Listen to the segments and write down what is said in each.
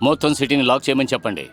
మొత్తం సిటీని లాక్ చేయమని చెప్పండి.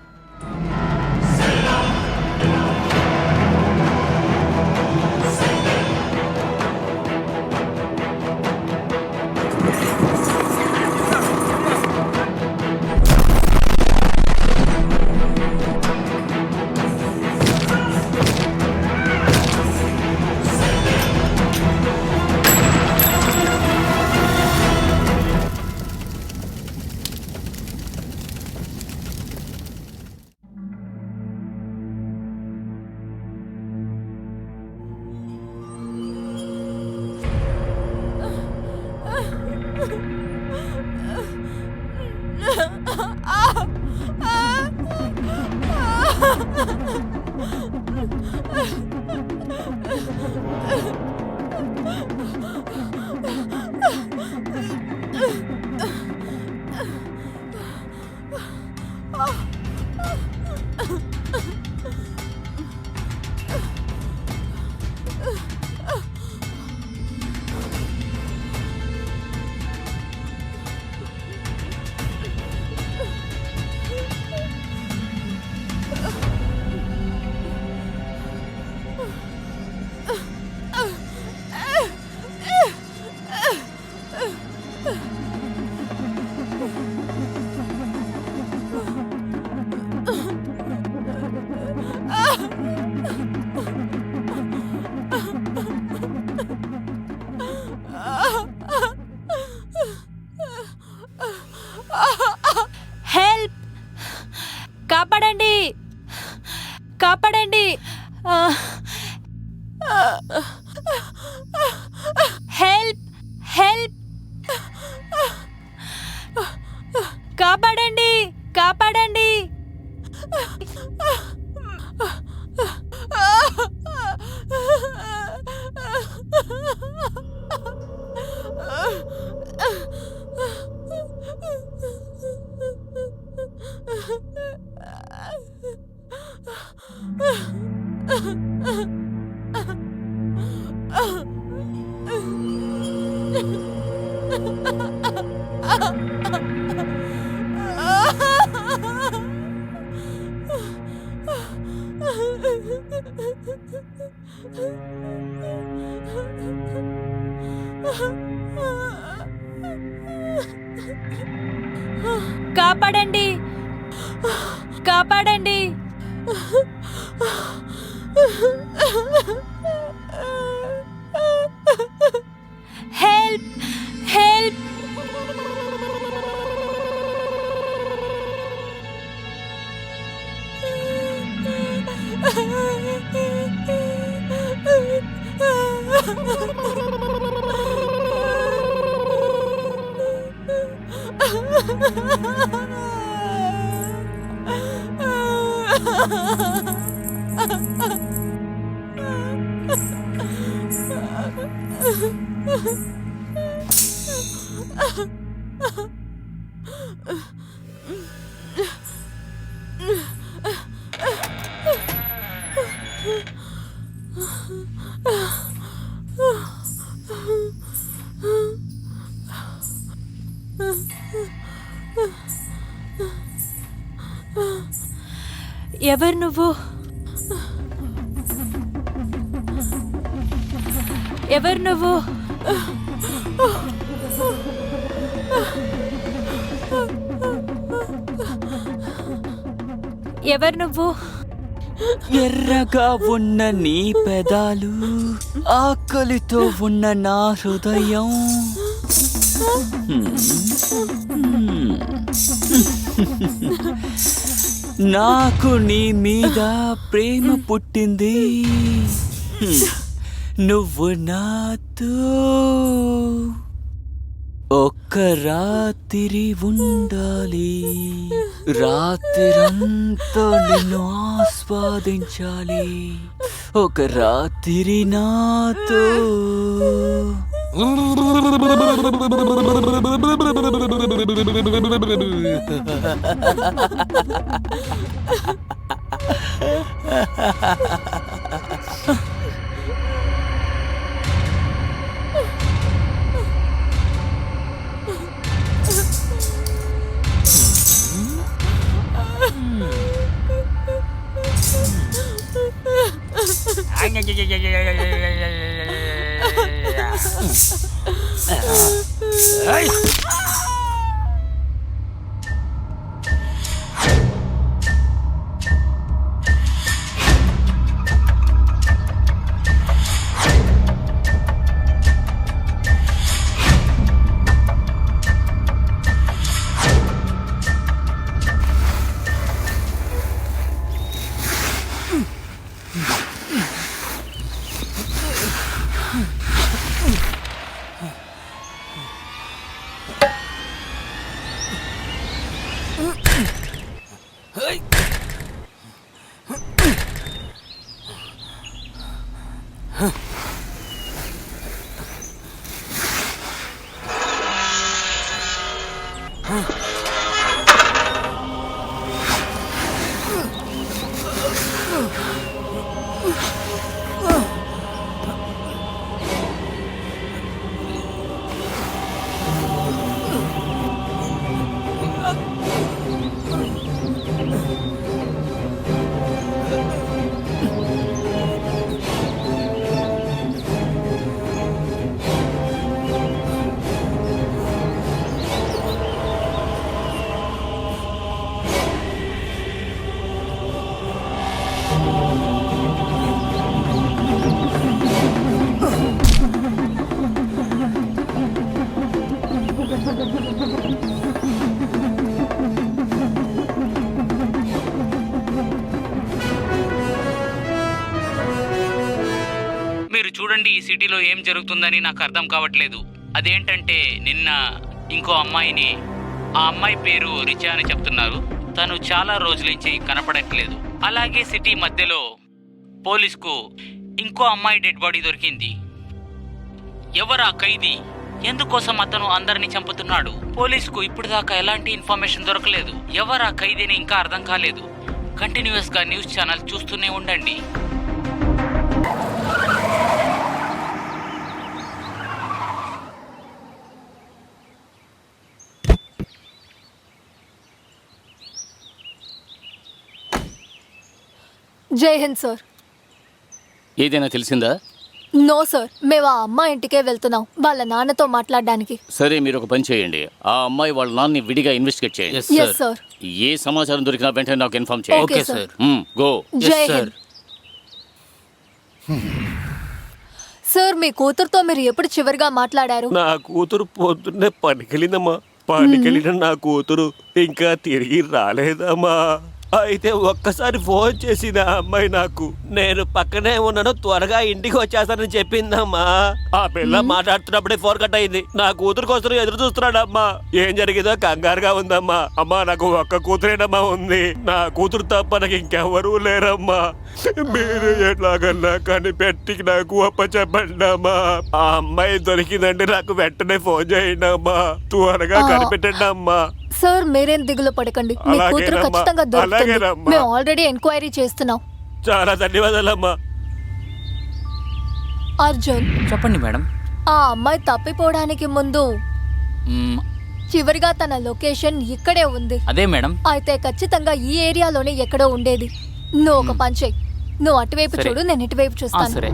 హెల్ప్! కాపాడండి! కాపాడండి! హెల్ప్! హెల్ప్! కాపాడండి! కాపాడండి! కాపాడండి! కాపాడండి! హెల్ప్! హెల్ప్! ఎవరు నువ్వు? ఎవరు నువ్వు? ఎవరు నువ్వు? ఎర్రగా ఉన్న నీ పెదాలు, ఆకలితో ఉన్న నా హృదయం. నాకు నీ మీద ప్రేమ పుట్టింది. నువ్వు నాతో ఒక్క రాత్రి ఉండాలి. రాత్రంతా నిన్ను ఆస్వాదించాలి. ఒక రాత్రి నాతో. మీరు చూడండి, ఈ సిటీలో ఏం జరుగుతుందని నాకు అర్థం కావట్లేదు. అదేంటంటే నిన్న ఇంకో అమ్మాయిని, ఆ అమ్మాయి పేరు రిచా అని చెప్తున్నారు. తను చాలా రోజుల నుంచి కనపడట్లేదు. అలాగే సిటీ మధ్యలో పోలీస్కు ఇంకో అమ్మాయి డెడ్ బాడీ దొరికింది. ఎవరా ఖైదీ? ఎందుకోసం అతను అందరిని చంపుతున్నాడు? పోలీసుకు ఇప్పుడు దాకా ఎలాంటి ఇన్ఫర్మేషన్ దొరకలేదు. ఎవరా ఖైదీని ఇంకా అర్థం కాలేదు. కంటిన్యూస్గా న్యూస్ ఛానల్ చూస్తూనే ఉండండి. జై హింద్ సార్. ఏదైనా తెలిసిందా? నో సార్, మేము ఆ అమ్మాయి ఇంటికే వెళ్తున్నాం వాళ్ళ నాన్నతో మాట్లాడడానికి. సరే, మీరు ఒక పని చేయండి. ఆ అమ్మాయి వాళ్ళ నాన్నని విడిగా ఇన్వెస్టిగేట్ చేయండి. Yes sir. ఏ సమాచారం దొరికినా వెంటనే నాకు ఇన్ఫార్మ్ చేయండి. Okay sir. గో. జై హింద్ సార్. మీ కూతురుతో మీరు ఎప్పుడు చివరిగా మాట్లాడారు? నా కూతురు పొద్దున్నే పనికెళ్ళిందమ్మా. పనికెళ్ళిన నా కూతురు ఇంకా తిరిగి రాలేదమ్మా. అయితే ఒక్కసారి ఫోన్ చేసింది ఆ అమ్మాయి నాకు. నేను పక్కనే ఉన్నాను, త్వరగా ఇంటికి వచ్చేస్తానని చెప్పిందమ్మా. ఆ పిల్ల మాట్లాడుతున్నప్పుడే ఫోన్ కట్ అయింది. నా కూతురు కోసం ఎదురు చూస్తున్నాడమ్మా. ఏం జరిగిందో కంగారుగా ఉందమ్మా. అమ్మా, నాకు ఒక్క కూతురేనమ్మా ఉంది. నా కూతురు తప్ప నాకు ఇంకెవరూ లేరమ్మా. మీరు ఎట్లాగన్నా కనిపెట్టి నాకు చెప్పండి అమ్మా. ఆ అమ్మాయి దొరికిందంటే నాకు వెంటనే ఫోన్ చేయండి అమ్మా. త్వరగా కనిపెట్టండి అమ్మా. సార్ మీరేం దిగులు పడకండి, మీ కూతురు ఖచ్చితంగా దొరుకుతుంది. మేము ఆల్రెడీ ఎంక్వైరీ చేస్తున్నాం. చాలా ధన్యవాదాలమ్మా. అర్జున్, చెప్పండి మేడం. ఆ అమ్మాయి తప్పిపోవడానికి ముందు చివరిగా తన లొకేషన్ ఇక్కడే ఉంది. అదే మేడం. అయితే ఖచ్చితంగా ఈ ఏరియాలోనే ఎక్కడో ఉండేది. నువ్వు ఒక పని చెయ్యి, నువ్వు అటువైపు సరే. చూడు, నేను ఇటువైపు చూస్తాను. సరే.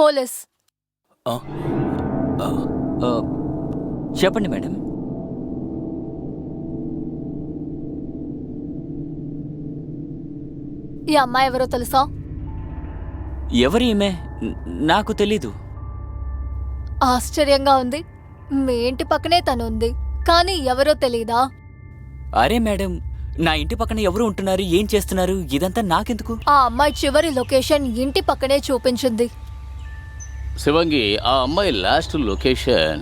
పోలీస్. ఆ, ఆ, ఆ, చెప్పండి మేడం. ఈ అమ్మాయి ఎవరో తెలుసా? ఎవరి ఈమె? నాకు తెలీదు. ఆశ్చర్యంగా ఉంది. మీ ఇంటి పక్కనే తను ఉంది, కానీ ఎవరో తెలీదా? అరే మేడం, నా ఇంటి పక్కన ఎవరు ఉంటున్నారు, ఏం చేస్తున్నారు, ఇదంతా నాకెందుకు? ఆ అమ్మాయి చివరి లొకేషన్ ఇంటి పక్కనే చూపించింది. శివంగి, ఆ అమ్మాయి లాస్ట్ లొకేషన్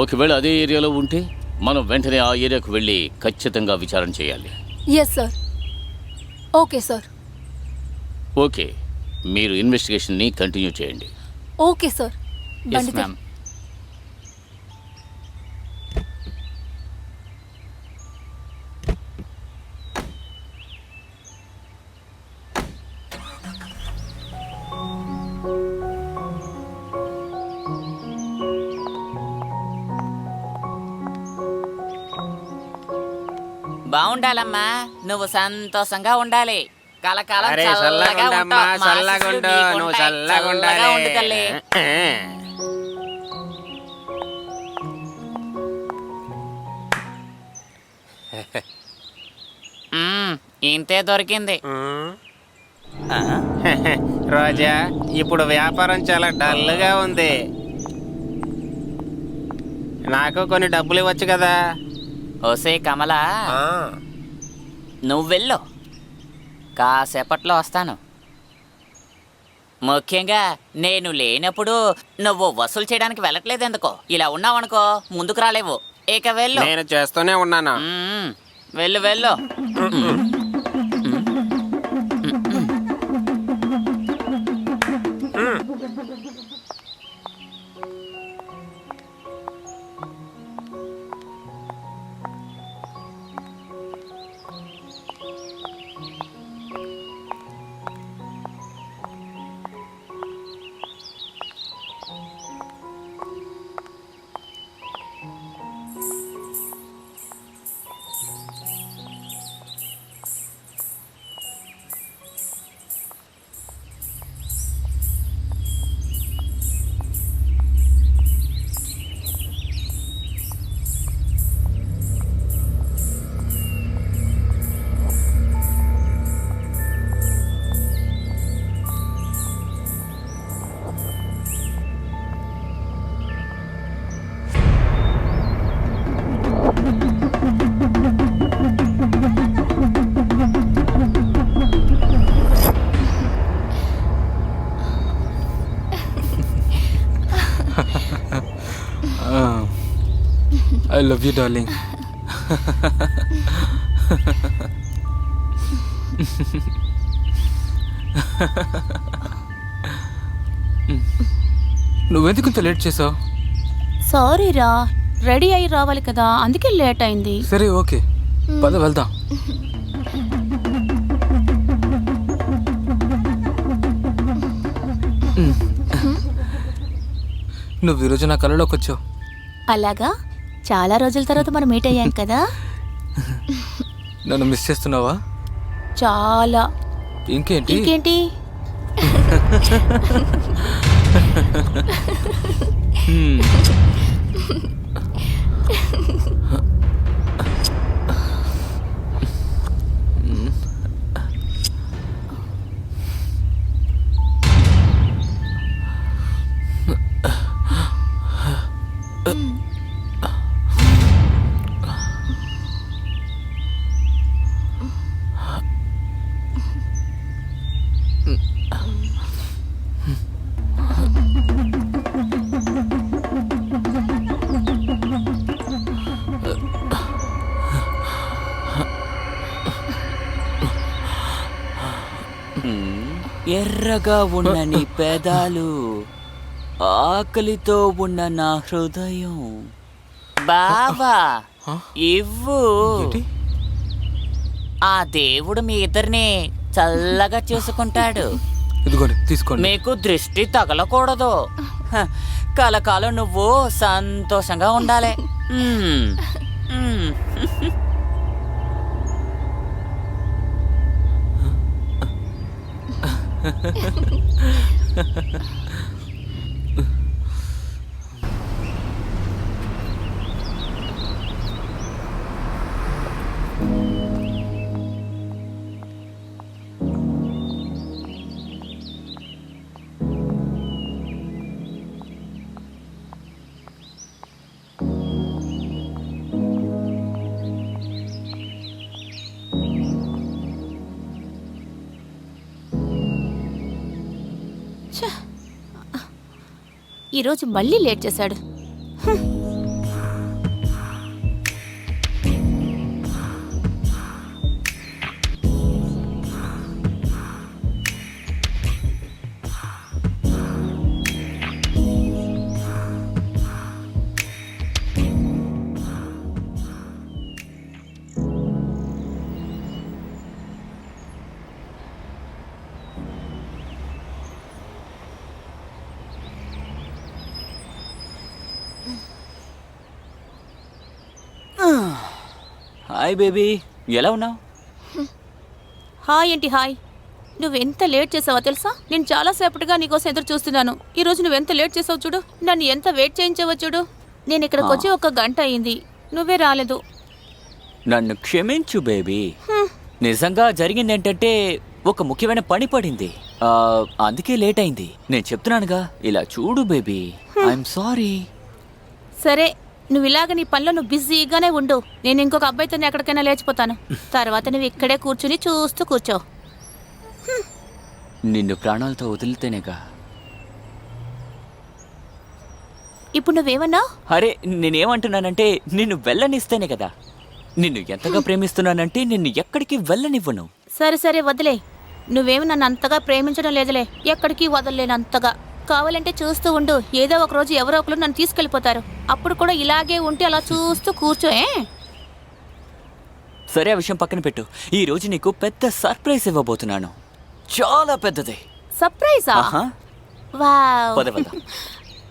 ఒకవేళ అదే ఏరియాలో ఉంటే మనం వెంటనే ఆ ఏరియాకు వెళ్ళి ఖచ్చితంగా విచారణ చేయాలి. Yes sir. Okay sir. Okay, మీరు ఇన్వెస్టిగేషన్ని కంటిన్యూ చేయండి. Okay sir. బండి తీ. బాగుండాలమ్మా, నువ్వు సంతోషంగా ఉండాలి. కలకాలం అరే చల్లగా చల్లగుండమ్మా, ఉంటావు. మా చల్లగుండు, ఆశీస్సులు నువ్వు నీకుంటాయి. చల్లగుండాలి. చల్లగా ఉండు తల్లి. ఇంతే దొరికింది. రోజా, ఇప్పుడు వ్యాపారం చాలా డల్గా ఉంది. నాకు కొన్ని డబ్బులు ఇవ్వచ్చు కదా. ఓసే కమలా, నువ్వు వెళ్ళు, కాసేపట్లో వస్తాను. ముఖ్యంగా నేను లేనప్పుడు నువ్వు వసూలు చేయడానికి వెళ్ళట్లేదు ఎందుకో. ఇలా ఉన్నావనుకో ముందుకు రాలేవు. ఇక వెళ్ళు. నేను చేస్తూనే ఉన్నాను. వెళ్ళు వెళ్ళు. I love you, darling. నువ్వెందుకు ఇంత లేట్ చేసావు? సారీ రా, రెడీ అయి రావాలి కదా, అందుకే లేట్ అయింది. సరే ఓకే, పద వెళ్దాం. నువ్వు ఈరోజు నా కళ్ళలోకి వచ్చావు. అలాగా, చాలా రోజుల తర్వాత మనం మీట్ అయ్యాం కదా. నన్ను మిస్ చేస్తున్నావా? చాలా. ఇంకేంటి? ఇంకేంటి? ఎర్రగా ఉన్న నీ పెదాలు, ఆకలితో ఉన్న నా హృదయం. బావా ఇవ్వు. ఏంటి? ఆ దేవుడు మీ ఇద్దరిని చల్లగా చూసుకుంటాడు. ఇదిగోండి, తీసుకోండి. మీకు దృష్టి తగలకూడదు. హ, కలకాలం నువ్వు సంతోషంగా ఉండాలి. మ్మ్. మ్మ్. ఈరోజు మళ్ళీ లేట్ చేశాడు. హాయ్ బేబీ, ఎలా ఉన్నావు? హాయ్ ఏంటి హాయ్? నువ్వెంత లేట్ చేసావో తెలుసా? నేను చాలాసేపటిగా నీకోసం ఎదురు చూస్తున్నాను. ఈరోజు నువ్వెంత లేట్ చేసావు చూడు. నన్ను ఎంత వెయిట్ చేయించావో చూడు. నేను ఇక్కడికి వచ్చి 1 గంట అయింది, నువ్వే రాలేదు. నన్ను క్షమించు బేబీ. నిజంగా జరిగింది ఏంటంటే ఒక ముఖ్యమైన పని పడింది, అందుకే లేట్ అయింది. నేను చెప్తున్నానుగా, ఇలా చూడు బేబీ, ఐఎమ్ సారీ. సరే, నువ్వు ఇలాగ నీ పనిలో నువ్వు బిజీగానే ఉండు. నేను ఇంకొక అబ్బాయితో ఎక్కడికైనా లేచిపోతాను. తర్వాత నువ్వు ఇక్కడే కూర్చుని చూస్తూ కూర్చో. నిన్ను ప్రాణాలతో వదిలితేనేగా. ఇప్పుడు నువ్వేమన్నా? అరే, నేనేమంటున్నానంటే నిన్ను వెళ్ళనిస్తేనే కదా. నిన్ను ఎంతగా ప్రేమిస్తున్నానంటే నిన్ను ఎక్కడికి వెళ్ళనివ్వను. సరే సరే వదిలే. నువ్వేమి నన్ను అంతగా ప్రేమించడం లేదులే, ఎక్కడికి వదలలేనంతగా. కావాలంటే చూస్తూ ఉండు, ఏదో ఒక రోజు ఎవరో ఒకరు నన్ను తీసుకెళ్ళిపోతారు. అప్పుడు కూడా ఇలాగే ఉంటే అలా చూస్తూ కూర్చోయే. సరే, ఆ విషయం పక్కన పెట్టు. ఈ రోజు నీకు పెద్ద సర్ప్రైజ్ ఇవ్వబోతున్నాను, చాలా పెద్దది. సర్ప్రైజా? ఆహా. వావ్. పద పద.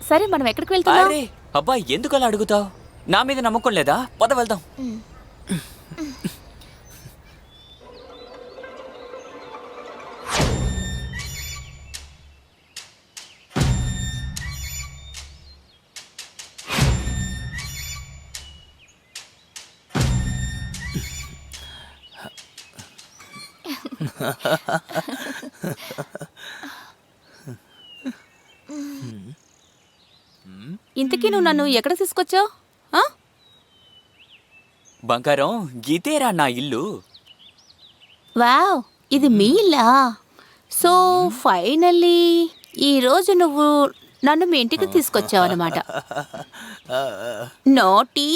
సరే, మనం ఎక్కడికి వెళ్తున్నాం? అరే అబ్బా, ఎందుకు అలా అడుగుతావు? నా మీద నమ్మకం లేదా? పద వెళ్దాం. ఇంతకీ నువ్వు నన్ను ఎక్కడ తీసుకొచ్చావు? బంగారం, గీతేరా నా ఇల్లు. వావ్, ఇది మీ ఇల్లా? సో ఫైనల్లీ ఈరోజు నువ్వు నన్ను మీ ఇంటికి తీసుకొచ్చావు అన్నమాట. నోటీ.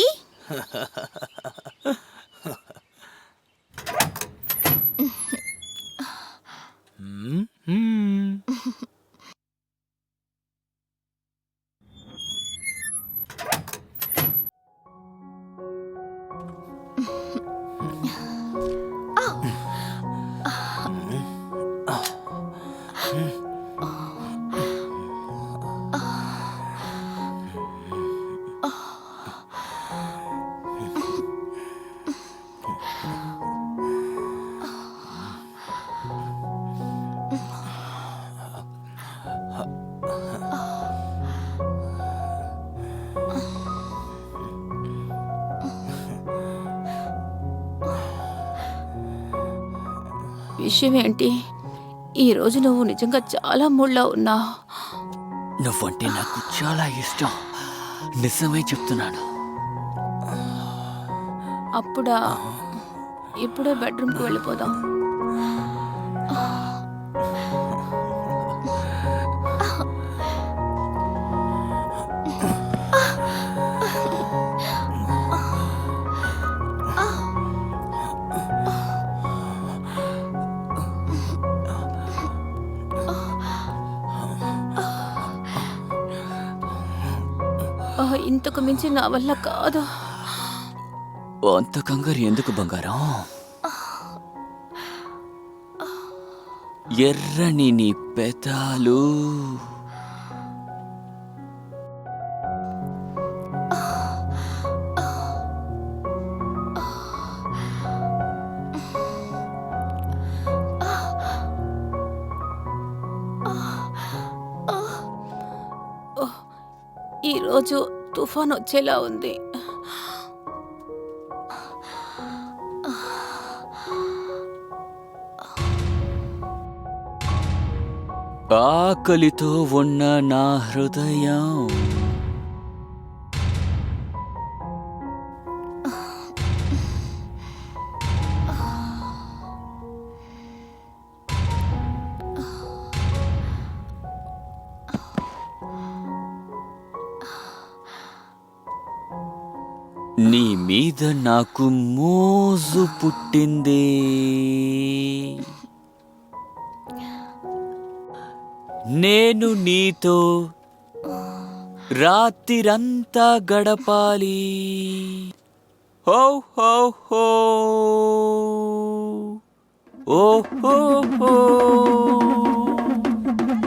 విషయం ఏంటి? ఈరోజు నువ్వు నిజంగా చాలా మూడ్లో ఉన్నావు. నువ్వంటే నాకు చాలా ఇష్టం, నిజమే చెప్తున్నాను. అప్పుడా? ఇప్పుడే బెడ్రూమ్కి వెళ్ళిపోదాం. ఇంతకు మించి నా వల్ల కాదు. అంత కంగారు ఎందుకు బంగారం? ఎర్రని నీ పెదాలు, ఈరోజు తుఫాన్ వచ్చేలా ఉంది. ఆకలితో ఉన్న నా హృదయం నీ మీద నాకు మోజు పుట్టింది. నేను నీతో రాత్రిరంతా గడపాలి. హో హో హో ఓ హో హో